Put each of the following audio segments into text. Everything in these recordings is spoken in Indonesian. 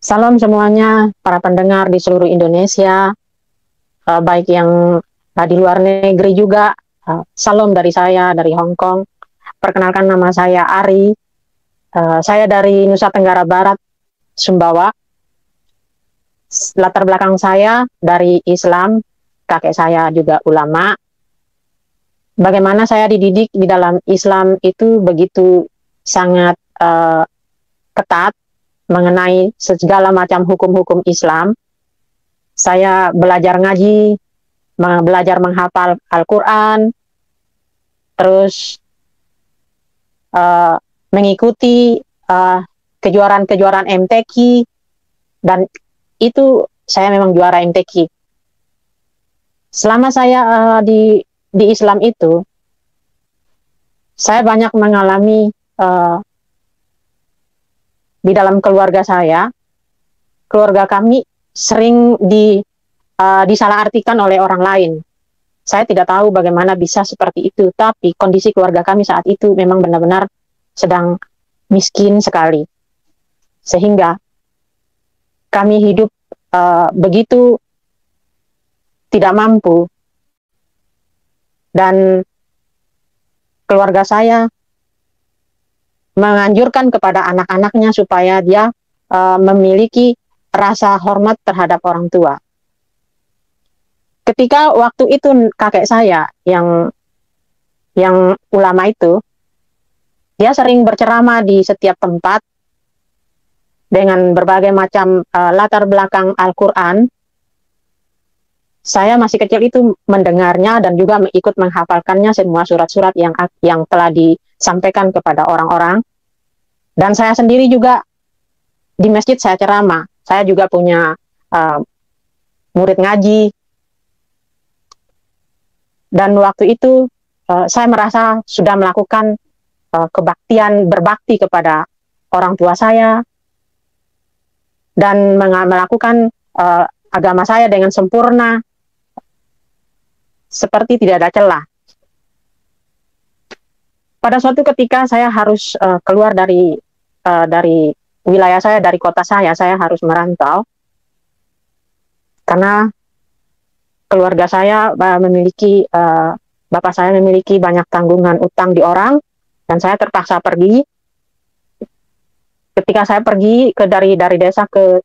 Salam semuanya, para pendengar di seluruh Indonesia, baik yang di luar negeri juga. Salam dari saya, dari Hong Kong. Perkenalkan, nama saya Ari. Saya dari Nusa Tenggara Barat, Sumbawa. Latar belakang saya dari Islam, kakek saya juga ulama. Bagaimana saya dididik di dalam Islam itu begitu sangat ketat mengenai segala macam hukum-hukum Islam. Saya belajar ngaji, belajar menghafal Al-Quran, terus mengikuti kejuaraan-kejuaraan MTQ, dan itu saya memang juara MTQ. Selama saya di Islam itu, saya banyak mengalami di dalam keluarga saya, keluarga kami sering disalahartikan oleh orang lain. Saya tidak tahu bagaimana bisa seperti itu, tapi kondisi keluarga kami saat itu memang benar-benar sedang miskin sekali. Sehingga kami hidup begitu tidak mampu, dan keluarga saya menganjurkan kepada anak-anaknya supaya dia memiliki rasa hormat terhadap orang tua. Ketika waktu itu kakek saya yang ulama itu, dia sering berceramah di setiap tempat dengan berbagai macam latar belakang Al-Quran. Saya masih kecil itu mendengarnya dan juga ikut menghafalkannya semua surat-surat yang telah disampaikan kepada orang-orang. Dan saya sendiri juga di masjid saya ceramah. Saya juga punya murid ngaji. Dan waktu itu saya merasa sudah melakukan kebaktian, berbakti kepada orang tua saya, dan melakukan agama saya dengan sempurna, seperti tidak ada celah. Pada suatu ketika saya harus keluar dari wilayah saya, dari kota saya harus merantau, karena keluarga saya bapak saya memiliki banyak tanggungan utang di orang, dan saya terpaksa pergi. Ketika saya pergi dari desa ke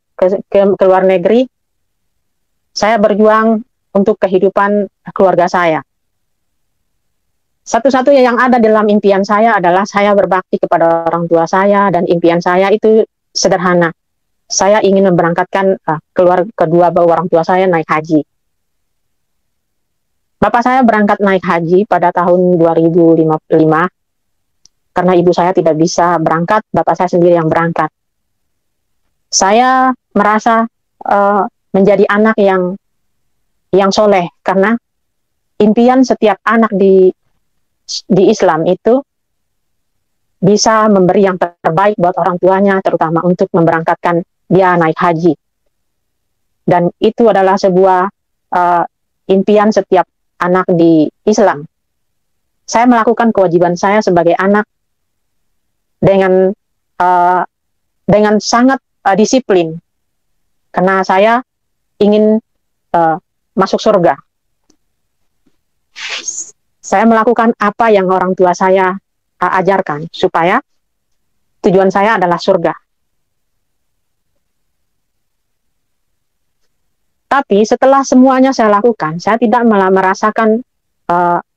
luar negeri, saya berjuang untuk kehidupan keluarga saya. Satu-satunya yang ada dalam impian saya adalah saya berbakti kepada orang tua saya, dan impian saya itu sederhana. Saya ingin memberangkatkan kedua orang tua saya naik haji. Bapak saya berangkat naik haji pada tahun 2005, karena ibu saya tidak bisa berangkat, bapak saya sendiri yang berangkat. Saya merasa menjadi anak yang soleh, karena impian setiap anak di Islam itu bisa memberi yang terbaik buat orang tuanya, terutama untuk memberangkatkan dia naik haji. Dan itu adalah sebuah impian setiap anak di Islam. Saya melakukan kewajiban saya sebagai anak dengan sangat disiplin, karena saya ingin masuk surga. Saya melakukan apa yang orang tua saya ajarkan, supaya tujuan saya adalah surga. Tapi setelah semuanya saya lakukan, saya tidak malah merasakan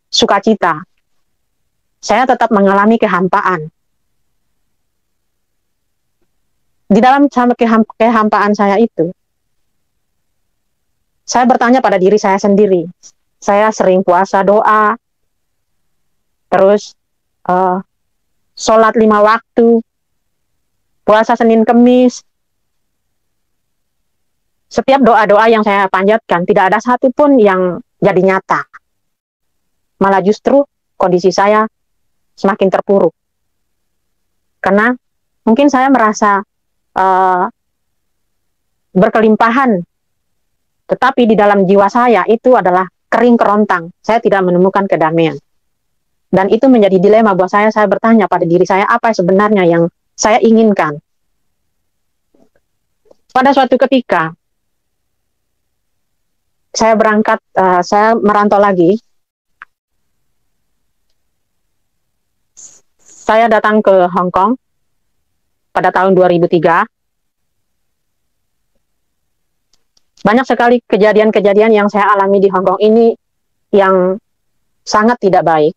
sukacita. Saya tetap mengalami kehampaan. Di dalam kehampaan saya itu, saya bertanya pada diri saya sendiri. Saya sering puasa doa, terus sholat 5 waktu, puasa Senin Kemis. Setiap doa-doa yang saya panjatkan, tidak ada satupun yang jadi nyata. Malah justru kondisi saya semakin terpuruk. Karena mungkin saya merasa berkelimpahan, tetapi di dalam jiwa saya itu adalah kering kerontang. Saya tidak menemukan kedamaian. Dan itu menjadi dilema buat saya. Saya bertanya pada diri saya, apa sebenarnya yang saya inginkan. Pada suatu ketika, saya berangkat, saya merantau lagi. Saya datang ke Hong Kong pada tahun 2003. Banyak sekali kejadian-kejadian yang saya alami di Hong Kong ini yang sangat tidak baik.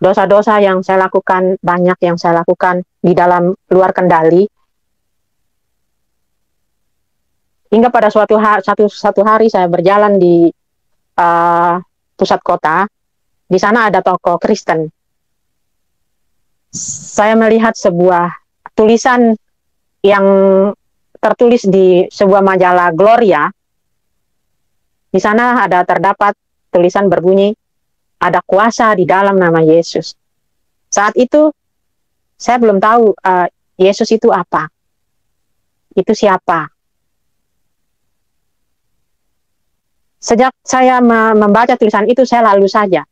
Dosa-dosa yang saya lakukan, banyak yang saya lakukan di dalam luar kendali. Hingga pada satu hari saya berjalan di pusat kota, di sana ada toko Kristen. Saya melihat sebuah tulisan yang tertulis di sebuah majalah Gloria. Di sana terdapat tulisan berbunyi, ada kuasa di dalam nama Yesus. Saat itu, saya belum tahu Yesus itu apa. Itu siapa. Sejak saya membaca tulisan itu, saya lalu saja.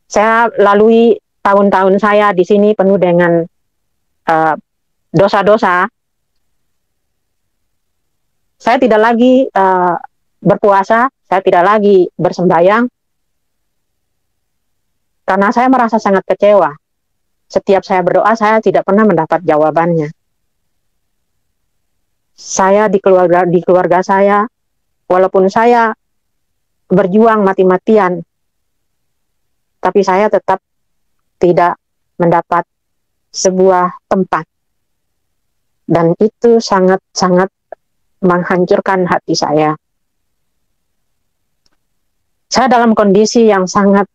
Saya lalui tahun-tahun saya di sini penuh dengan dosa-dosa. Saya tidak lagi berpuasa, saya tidak lagi bersembahyang, karena saya merasa sangat kecewa. Setiap saya berdoa, saya tidak pernah mendapat jawabannya. Saya di keluarga saya, walaupun saya berjuang mati-matian, tapi saya tetap tidak mendapat sebuah tempat. Dan itu sangat-sangat menghancurkan hati saya. Saya dalam kondisi yang sangat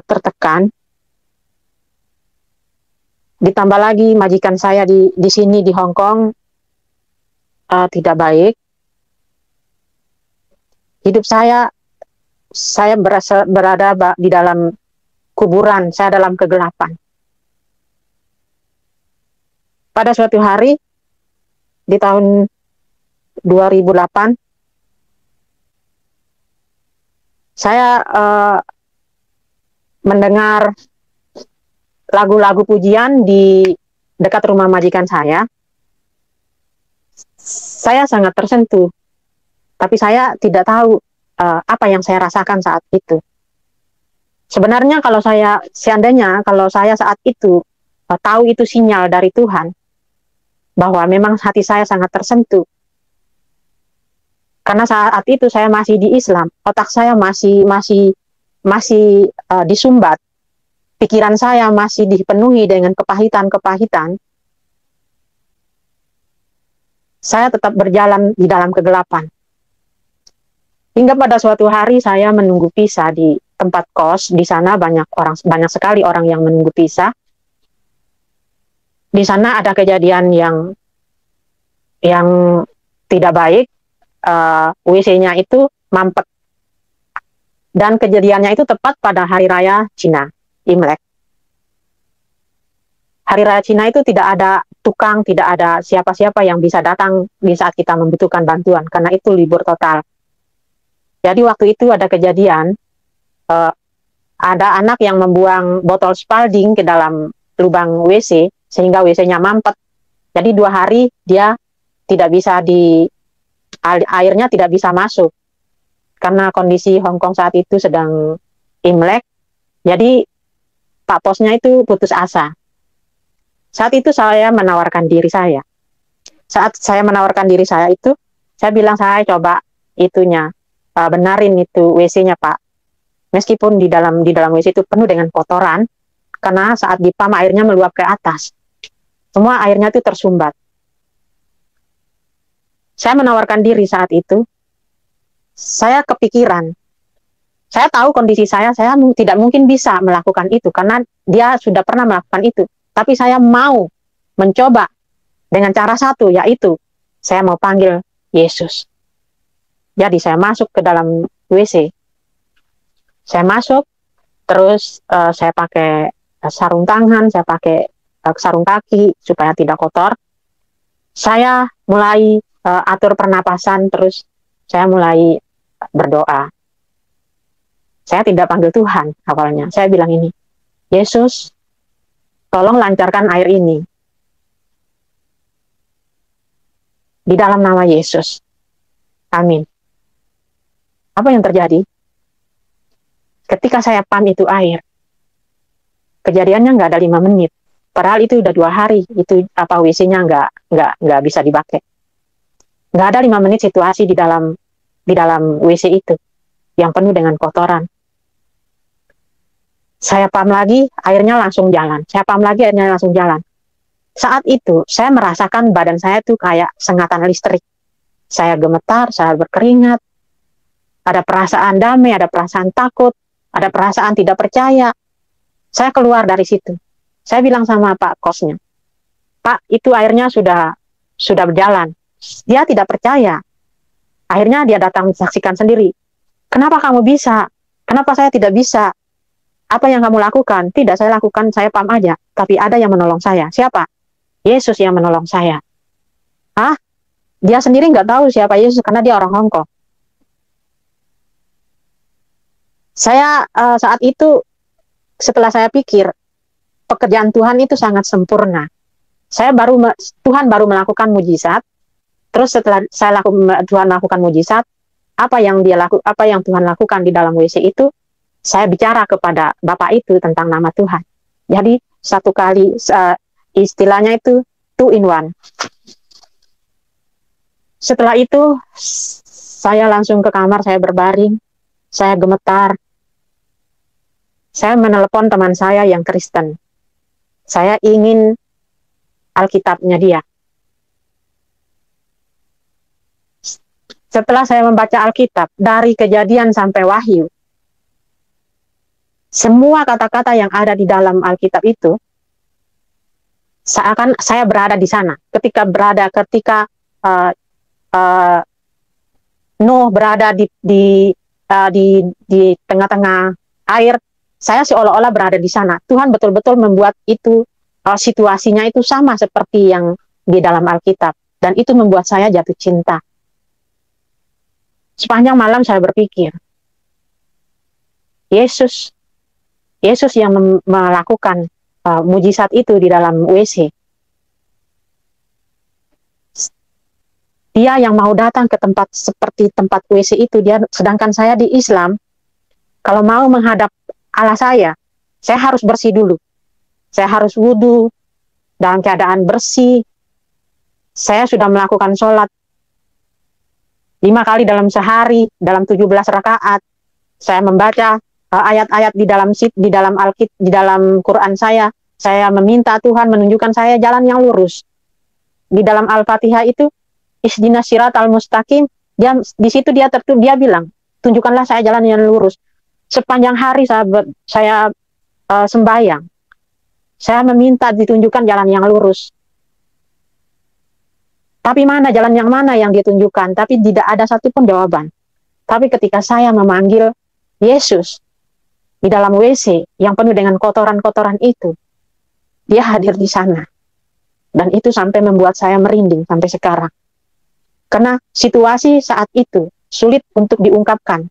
tertekan. Ditambah lagi majikan saya di sini di Hong Kong tidak baik. Hidup saya berada di dalam kuburan, saya dalam kegelapan. Pada suatu hari di tahun 2008, saya mendengar lagu-lagu pujian di dekat rumah majikan saya. Saya sangat tersentuh, tapi saya tidak tahu apa yang saya rasakan saat itu. Sebenarnya seandainya kalau saya saat itu tahu itu sinyal dari Tuhan, bahwa memang hati saya sangat tersentuh. Karena saat itu saya masih di Islam, otak saya masih disumbat, pikiran saya masih dipenuhi dengan kepahitan-kepahitan. Saya tetap berjalan di dalam kegelapan. Hingga pada suatu hari saya menunggu pisah di tempat kos. Di sana banyak sekali orang yang menunggu pisah. Di sana ada kejadian yang tidak baik. WC-nya itu mampet. Dan kejadiannya itu tepat pada hari raya Cina, Imlek. Hari raya Cina itu tidak ada tukang, tidak ada siapa-siapa yang bisa datang di saat kita membutuhkan bantuan, karena itu libur total. Jadi waktu itu ada kejadian, ada anak yang membuang botol Spalding ke dalam lubang WC, sehingga WC-nya mampet. Jadi 2 hari dia tidak bisa airnya tidak bisa masuk. Karena kondisi Hong Kong saat itu sedang Imlek, jadi Pak Posnya itu putus asa. Saat itu saya menawarkan diri saya. Saat saya menawarkan diri saya itu, saya bilang saya coba benarin itu WC-nya Pak. Meskipun di dalam WC itu penuh dengan kotoran, karena saat dipam airnya meluap ke atas. Semua airnya itu tersumbat. Saya menawarkan diri saat itu. Saya kepikiran. Saya tahu kondisi saya tidak mungkin bisa melakukan itu, karena dia sudah pernah melakukan itu. Tapi saya mau mencoba dengan cara satu, yaitu saya mau panggil Yesus. Jadi saya masuk ke dalam WC. Saya masuk, terus saya pakai sarung tangan, saya pakai sarung kaki supaya tidak kotor. Saya mulai atur pernapasan, terus saya mulai berdoa. Saya tidak panggil Tuhan awalnya. Saya bilang ini, Yesus, tolong lancarkan air ini. di dalam nama Yesus. Amin. Apa yang terjadi? Ketika saya pam itu air, kejadiannya nggak ada 5 menit. Padahal itu udah 2 hari, itu WC-nya nggak bisa dipakai. Nggak ada 5 menit situasi di dalam WC itu yang penuh dengan kotoran. Saya pam lagi, airnya langsung jalan. Saya pam lagi, airnya langsung jalan. Saat itu, saya merasakan badan saya tuh kayak sengatan listrik. Saya gemetar, saya berkeringat. Ada perasaan damai, ada perasaan takut, ada perasaan tidak percaya. Saya keluar dari situ. Saya bilang sama Pak kosnya, Pak, itu airnya sudah berjalan. Dia tidak percaya. Akhirnya dia datang saksikan sendiri. Kenapa kamu bisa? Kenapa saya tidak bisa? Apa yang kamu lakukan? Tidak, saya lakukan, saya pam aja. Tapi ada yang menolong saya. Siapa? Yesus yang menolong saya. Hah? Dia sendiri nggak tahu siapa Yesus karena dia orang Hong Kong. Saya saat itu, setelah saya pikir, pekerjaan Tuhan itu sangat sempurna. Tuhan baru melakukan mujizat. Terus setelah Tuhan melakukan mujizat, apa yang Tuhan lakukan di dalam WC itu, saya bicara kepada Bapak itu tentang nama Tuhan. Jadi satu kali, istilahnya itu 2 in 1. Setelah itu saya langsung ke kamar, saya berbaring, saya gemetar. Saya menelepon teman saya yang Kristen. Saya ingin Alkitabnya dia. Setelah saya membaca Alkitab, dari Kejadian sampai Wahyu, semua kata-kata yang ada di dalam Alkitab itu, seakan saya berada di sana. Ketika Nuh berada di tengah-tengah air, saya seolah-olah berada di sana. Tuhan betul-betul membuat itu, situasinya itu sama seperti yang di dalam Alkitab. Dan itu membuat saya jatuh cinta. Sepanjang malam saya berpikir, Yesus yang melakukan mujizat itu di dalam WC. Dia yang mau datang ke tempat seperti tempat WC itu, sedangkan saya di Islam, kalau mau menghadap Allah saya harus bersih dulu. Saya harus wudhu dalam keadaan bersih. Saya sudah melakukan sholat 5 kali dalam sehari, dalam 17 rakaat. Saya membaca ayat-ayat di dalam Quran saya meminta Tuhan menunjukkan saya jalan yang lurus. Di dalam Al-Fatihah itu, Ihdinas Siratal Mustaqim, di situ dia bilang, tunjukkanlah saya jalan yang lurus. Sepanjang hari saya sembahyang, saya meminta ditunjukkan jalan yang lurus. Tapi jalan yang mana yang ditunjukkan? Tapi tidak ada satupun jawaban. Tapi ketika saya memanggil Yesus di dalam WC yang penuh dengan kotoran-kotoran itu, dia hadir di sana. Dan itu sampai membuat saya merinding sampai sekarang. Karena situasi saat itu sulit untuk diungkapkan.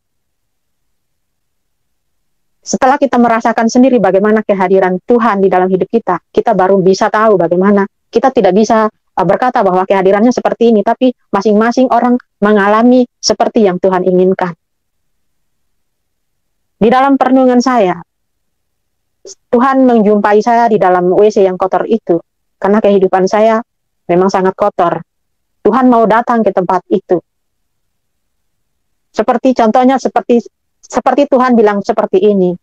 Setelah kita merasakan sendiri bagaimana kehadiran Tuhan di dalam hidup kita, kita baru bisa tahu bagaimana. Kita tidak bisa berkata bahwa kehadirannya seperti ini, tapi masing-masing orang mengalami seperti yang Tuhan inginkan. Di dalam perenungan saya, Tuhan menjumpai saya di dalam WC yang kotor itu, karena kehidupan saya memang sangat kotor. Tuhan mau datang ke tempat itu. Contohnya seperti Tuhan bilang seperti ini.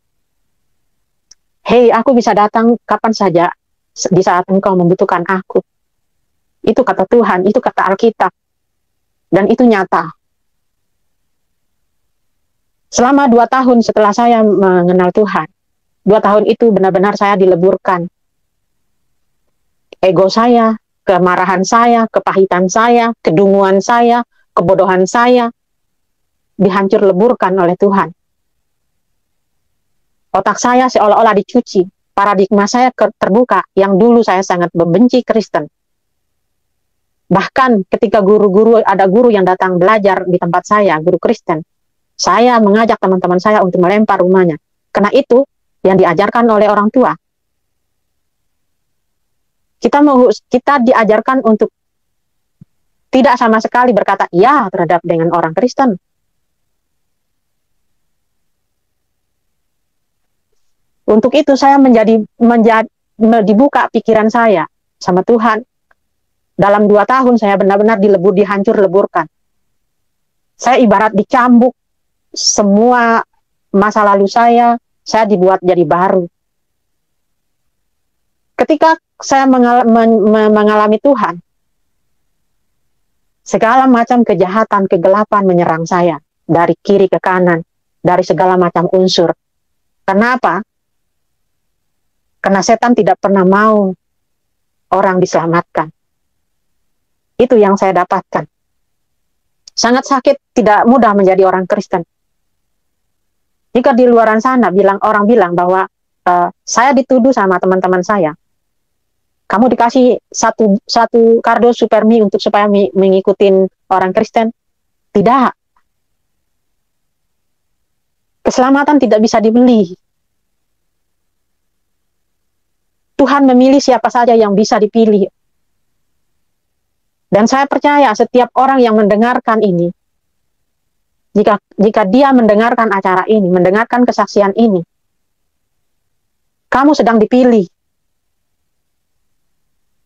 Hei, aku bisa datang kapan saja di saat engkau membutuhkan aku. Itu kata Tuhan, itu kata Alkitab. Dan itu nyata. Selama 2 tahun setelah saya mengenal Tuhan, 2 tahun itu benar-benar saya dileburkan. Ego saya, kemarahan saya, kepahitan saya, kedunguan saya, kebodohan saya, dihancur leburkan oleh Tuhan. Otak saya seolah-olah dicuci, paradigma saya terbuka, yang dulu saya sangat membenci Kristen. Bahkan ketika ada guru yang datang belajar di tempat saya, guru Kristen, saya mengajak teman-teman saya untuk melempar rumahnya. Karena itu yang diajarkan oleh orang tua. Kita diajarkan untuk tidak sama sekali berkata ya terhadap dengan orang Kristen. Untuk itu saya dibuka pikiran saya sama Tuhan. Dalam 2 tahun saya benar-benar dihancur-leburkan. Saya ibarat dicambuk semua masa lalu saya dibuat jadi baru. Ketika saya mengalami Tuhan, segala macam kejahatan, kegelapan menyerang saya dari kiri ke kanan, dari segala macam unsur. Kenapa? Karena setan tidak pernah mau orang diselamatkan. Itu yang saya dapatkan. Sangat sakit, tidak mudah menjadi orang Kristen. Jika di luaran sana orang bilang bahwa saya dituduh sama teman-teman saya, kamu dikasih satu kardus supermi untuk supaya mengikuti orang Kristen. Tidak. Keselamatan tidak bisa dibeli. Tuhan memilih siapa saja yang bisa dipilih. Dan saya percaya setiap orang yang mendengarkan ini, jika dia mendengarkan acara ini, mendengarkan kesaksian ini, kamu sedang dipilih.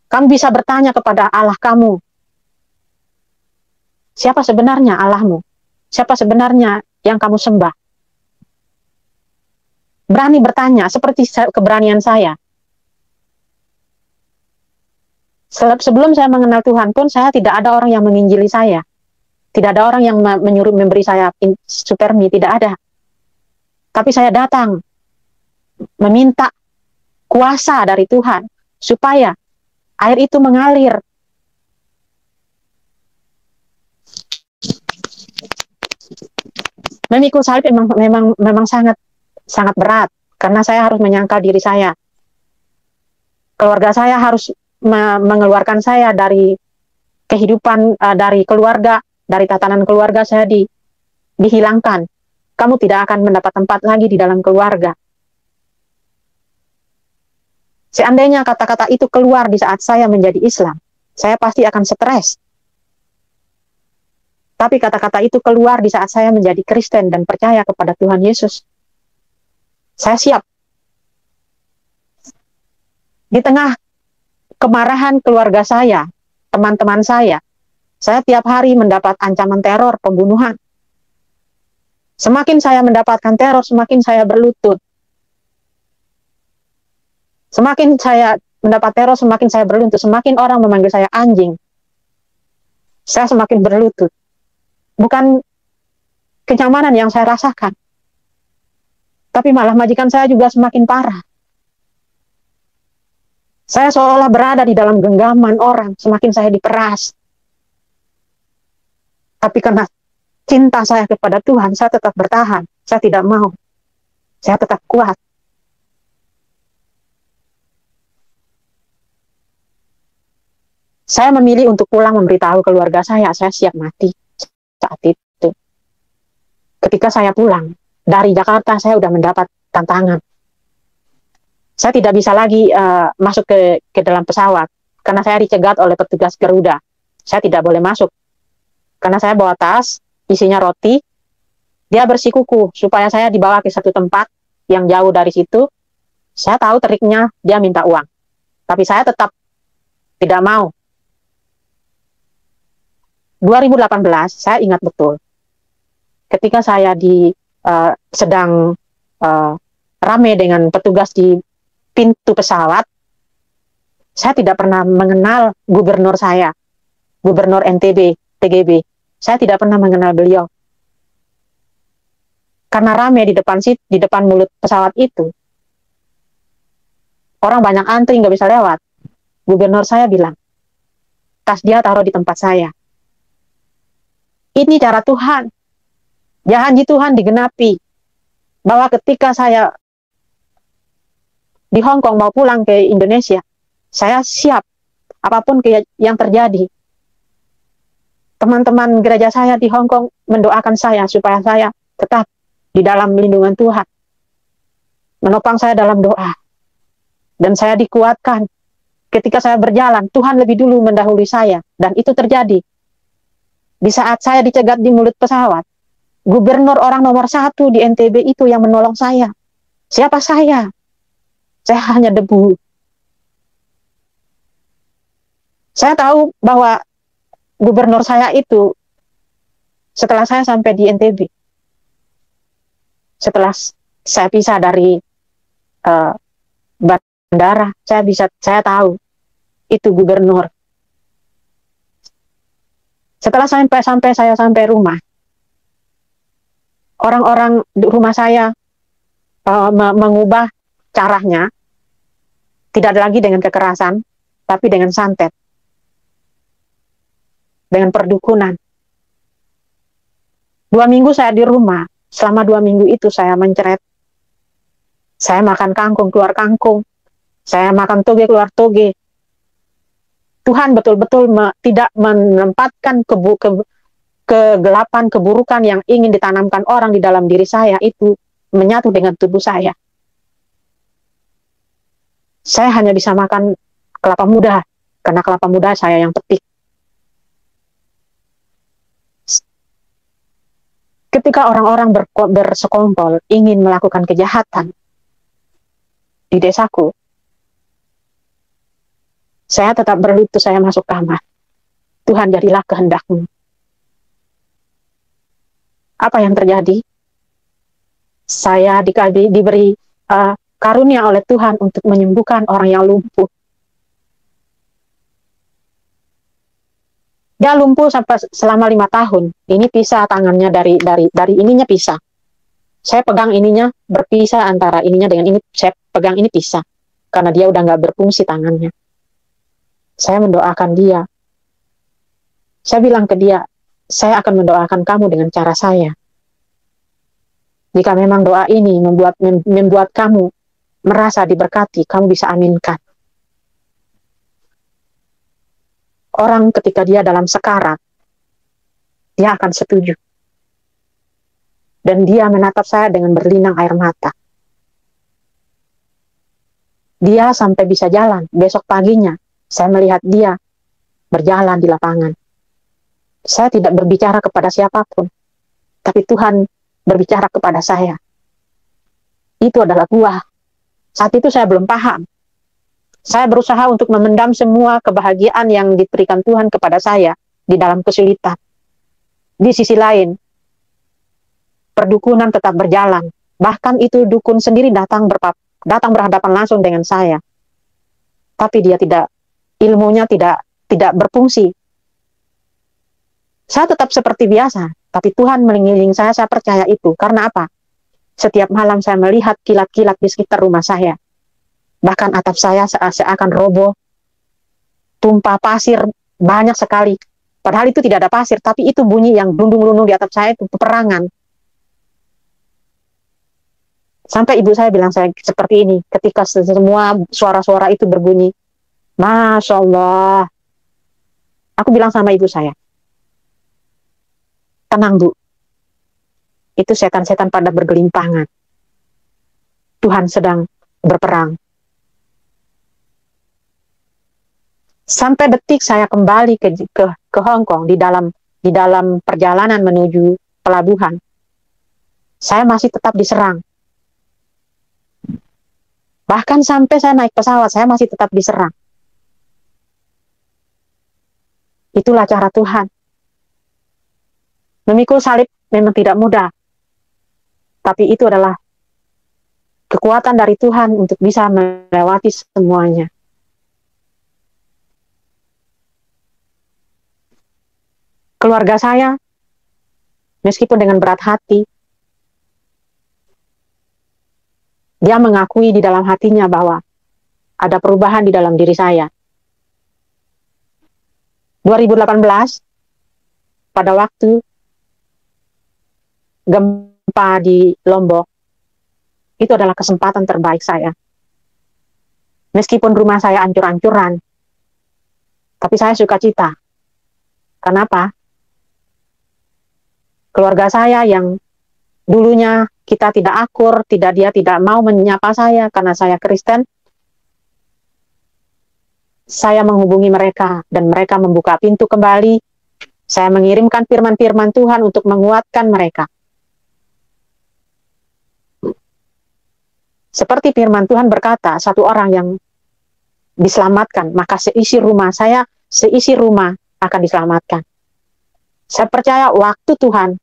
Kamu bisa bertanya kepada Allah kamu, siapa sebenarnya Allahmu? Siapa sebenarnya yang kamu sembah? Berani bertanya, seperti keberanian saya. Sebelum saya mengenal Tuhan pun, saya tidak ada orang yang menginjili saya. Tidak ada orang yang memberi saya supermi, tidak ada. Tapi saya datang meminta kuasa dari Tuhan supaya air itu mengalir. Memikul salib memang sangat berat, karena saya harus menyangkal diri saya. Keluarga saya harus mengeluarkan saya dari kehidupan, dari keluarga, dari tatanan keluarga saya dihilangkan. Kamu tidak akan mendapat tempat lagi di dalam keluarga. Seandainya kata-kata itu keluar di saat saya menjadi Islam, saya pasti akan stres. Tapi kata-kata itu keluar di saat saya menjadi Kristen dan percaya kepada Tuhan Yesus. Saya siap. Di tengah kemarahan keluarga saya, teman-teman saya tiap hari mendapat ancaman teror, pembunuhan. Semakin saya mendapatkan teror, semakin saya berlutut. Semakin saya mendapat teror, semakin saya berlutut. Semakin orang memanggil saya anjing, saya semakin berlutut. Bukan kenyamanan yang saya rasakan, tapi malah majikan saya juga semakin parah. Saya seolah berada di dalam genggaman orang, semakin saya diperas. Tapi karena cinta saya kepada Tuhan, saya tetap bertahan. Saya tidak mau. Saya tetap kuat. Saya memilih untuk pulang memberitahu keluarga saya siap mati saat itu. Ketika saya pulang dari Jakarta, saya sudah mendapat tantangan. Saya tidak bisa lagi masuk ke dalam pesawat karena saya dicegat oleh petugas Garuda. Saya tidak boleh masuk karena saya bawa tas isinya roti. Dia bersikuku supaya saya dibawa ke satu tempat yang jauh dari situ. Saya tahu triknya, dia minta uang, tapi saya tetap tidak mau. 2018 saya ingat betul, ketika saya sedang rame dengan petugas di pintu pesawat, saya tidak pernah mengenal gubernur saya, gubernur NTB, TGB. Saya tidak pernah mengenal beliau. Karena rame di depan mulut pesawat itu, orang banyak antri, nggak bisa lewat. Gubernur saya bilang, tas dia taruh di tempat saya. Ini cara Tuhan. Janji Tuhan digenapi. Bahwa ketika saya di Hong Kong mau pulang ke Indonesia, saya siap apapun yang terjadi. Teman-teman gereja saya di Hong Kong mendoakan saya supaya saya tetap di dalam lindungan Tuhan, menopang saya dalam doa, dan saya dikuatkan. Ketika saya berjalan, Tuhan lebih dulu mendahului saya, dan itu terjadi. Di saat saya dicegat di mulut pesawat, gubernur orang nomor 1 di NTB itu yang menolong saya. Siapa saya? Saya hanya debu. Saya tahu bahwa gubernur saya itu setelah saya sampai di NTB, setelah saya pisah dari bandara, saya tahu itu gubernur. Setelah saya sampai rumah, orang-orang di rumah saya mengubah caranya, tidak lagi dengan kekerasan, tapi dengan santet, dengan perdukunan. 2 minggu saya di rumah, selama 2 minggu itu saya mencret, saya makan kangkung keluar kangkung, saya makan toge keluar toge. Tuhan betul-betul tidak menempatkan kegelapan, keburukan yang ingin ditanamkan orang di dalam diri saya itu menyatu dengan tubuh saya. Saya hanya bisa makan kelapa muda, karena kelapa muda saya yang petik. Ketika orang-orang bersekongkol ingin melakukan kejahatan di desaku, saya tetap berlutut, saya masuk kamar. Tuhan, jadilah kehendak-Mu. Apa yang terjadi? Saya diberi karunia oleh Tuhan untuk menyembuhkan orang yang lumpuh. Dia lumpuh sampai selama 5 tahun. Ini pisah tangannya dari ininya pisah. Saya pegang ininya berpisah, antara ininya dengan ini, saya pegang ini pisah. Karena dia udah nggak berfungsi tangannya. Saya mendoakan dia. Saya bilang ke dia, saya akan mendoakan kamu dengan cara saya. Jika memang doa ini membuat kamu merasa diberkati, kamu bisa aminkan. Orang ketika dia dalam sekarat, dia akan setuju. Dan dia menatap saya dengan berlinang air mata. Dia sampai bisa jalan. Besok paginya, saya melihat dia berjalan di lapangan. Saya tidak berbicara kepada siapapun, tapi Tuhan berbicara kepada saya. Itu adalah buah. Saat itu saya belum paham. Saya berusaha untuk memendam semua kebahagiaan yang diberikan Tuhan kepada saya di dalam kesulitan. Di sisi lain, perdukunan tetap berjalan. Bahkan itu dukun sendiri datang berhadapan langsung dengan saya. Tapi dia ilmunya tidak berfungsi. Saya tetap seperti biasa, tapi Tuhan mengiring saya percaya itu. Karena apa? Setiap malam saya melihat kilat-kilat di sekitar rumah saya. Bahkan atap saya seakan roboh, tumpah pasir banyak sekali. Padahal itu tidak ada pasir, tapi itu bunyi yang dundung-dundung di atap saya itu peperangan. Sampai ibu saya bilang saya seperti ini, ketika semua suara-suara itu berbunyi. Masya Allah. Aku bilang sama ibu saya, tenang Bu, itu setan-setan pada bergelimpangan. Tuhan sedang berperang. Sampai detik saya kembali ke Hong Kong, di dalam perjalanan menuju pelabuhan, saya masih tetap diserang. Bahkan sampai saya naik pesawat, saya masih tetap diserang. Itulah cara Tuhan. Memikul salib memang tidak mudah, tapi itu adalah kekuatan dari Tuhan untuk bisa melewati semuanya. Keluarga saya, meskipun dengan berat hati, dia mengakui di dalam hatinya bahwa ada perubahan di dalam diri saya. 2018, pada waktu gempa di Lombok, itu adalah kesempatan terbaik saya. Meskipun rumah saya hancur-hancuran, tapi saya suka cita. Kenapa? Keluarga saya yang dulunya kita tidak akur, dia tidak mau menyapa saya karena saya Kristen, saya menghubungi mereka dan mereka membuka pintu kembali. Saya mengirimkan firman-firman Tuhan untuk menguatkan mereka. Seperti firman Tuhan berkata, satu orang yang diselamatkan, maka seisi rumah akan diselamatkan. Saya percaya waktu Tuhan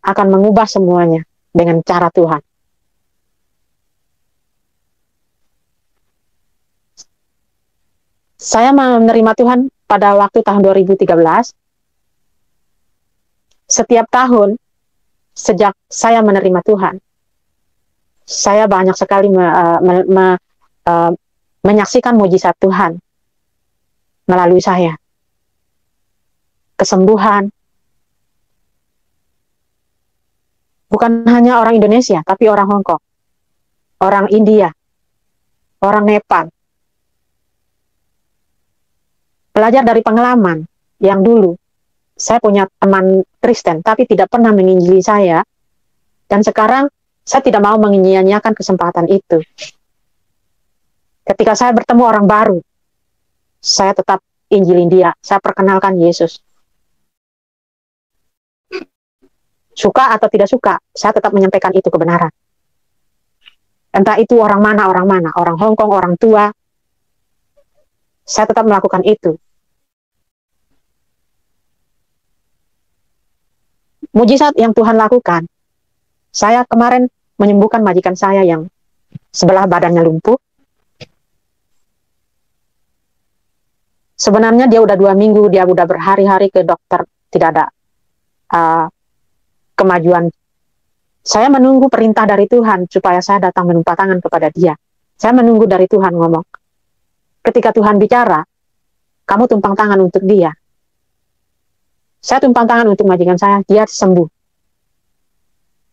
akan mengubah semuanya dengan cara Tuhan. Saya menerima Tuhan pada waktu tahun 2013. Setiap tahun, sejak saya menerima Tuhan, saya banyak sekali menyaksikan mujizat Tuhan melalui saya. Kesembuhan. Bukan hanya orang Indonesia, tapi orang Hong Kong, orang India, orang Nepal. Belajar dari pengalaman yang dulu, saya punya teman Kristen, tapi tidak pernah menginjili saya, dan sekarang saya tidak mau menyia-nyiakan kesempatan itu. Ketika saya bertemu orang baru, saya tetap injilin dia, saya perkenalkan Yesus. Suka atau tidak suka, saya tetap menyampaikan itu kebenaran. Entah itu orang mana, orang Hong Kong, orang tua, saya tetap melakukan itu. Mujizat yang Tuhan lakukan, saya kemarin menyembuhkan majikan saya yang sebelah badannya lumpuh. Sebenarnya dia udah 2 minggu, dia udah berhari-hari ke dokter, tidak ada kemajuan. Saya menunggu perintah dari Tuhan supaya saya datang menumpah tangan kepada dia. Saya menunggu dari Tuhan ngomong. Ketika Tuhan bicara, kamu tumpang tangan untuk dia. Saya tumpang tangan untuk majikan saya, dia sembuh.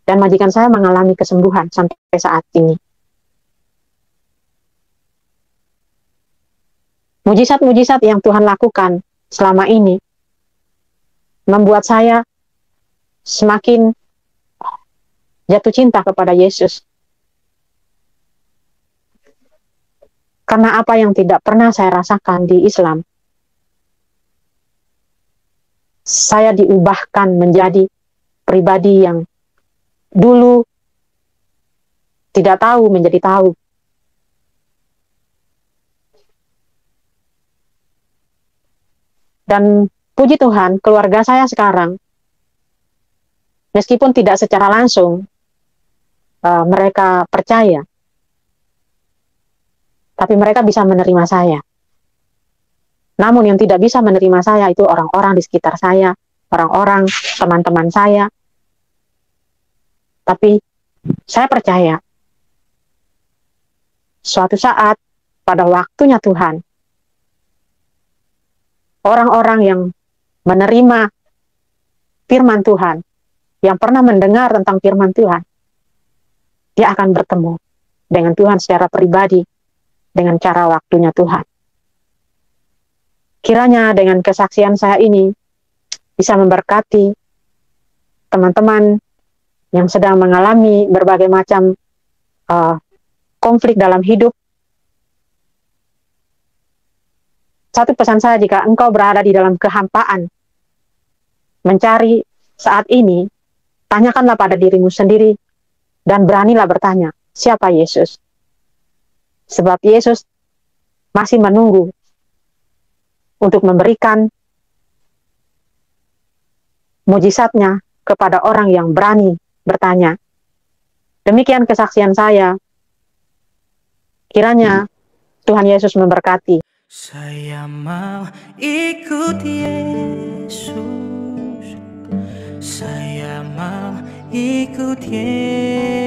Dan majikan saya mengalami kesembuhan sampai saat ini. Mujizat-mujizat yang Tuhan lakukan selama ini membuat saya semakin jatuh cinta kepada Yesus. Karena apa yang tidak pernah saya rasakan di Islam, saya diubahkan menjadi pribadi yang dulu tidak tahu menjadi tahu. Dan puji Tuhan, keluarga saya sekarang, meskipun tidak secara langsung, mereka percaya, tapi mereka bisa menerima saya. Namun yang tidak bisa menerima saya itu orang-orang di sekitar saya, orang-orang, teman-teman saya. Tapi saya percaya, suatu saat, pada waktunya Tuhan, orang-orang yang menerima firman Tuhan, yang pernah mendengar tentang firman Tuhan, dia akan bertemu dengan Tuhan secara pribadi, dengan cara waktunya Tuhan. Kiranya dengan kesaksian saya ini bisa memberkati teman-teman yang sedang mengalami berbagai macam konflik dalam hidup. Satu pesan saya, jika engkau berada di dalam kehampaan, mencari saat ini, tanyakanlah pada dirimu sendiri, dan beranilah bertanya, siapa Yesus? Sebab Yesus masih menunggu untuk memberikan mujizatnya kepada orang yang berani bertanya. Demikian kesaksian saya. Kiranya Tuhan Yesus memberkati. Saya mau ikut Yesus, saya mau ikut Yesus.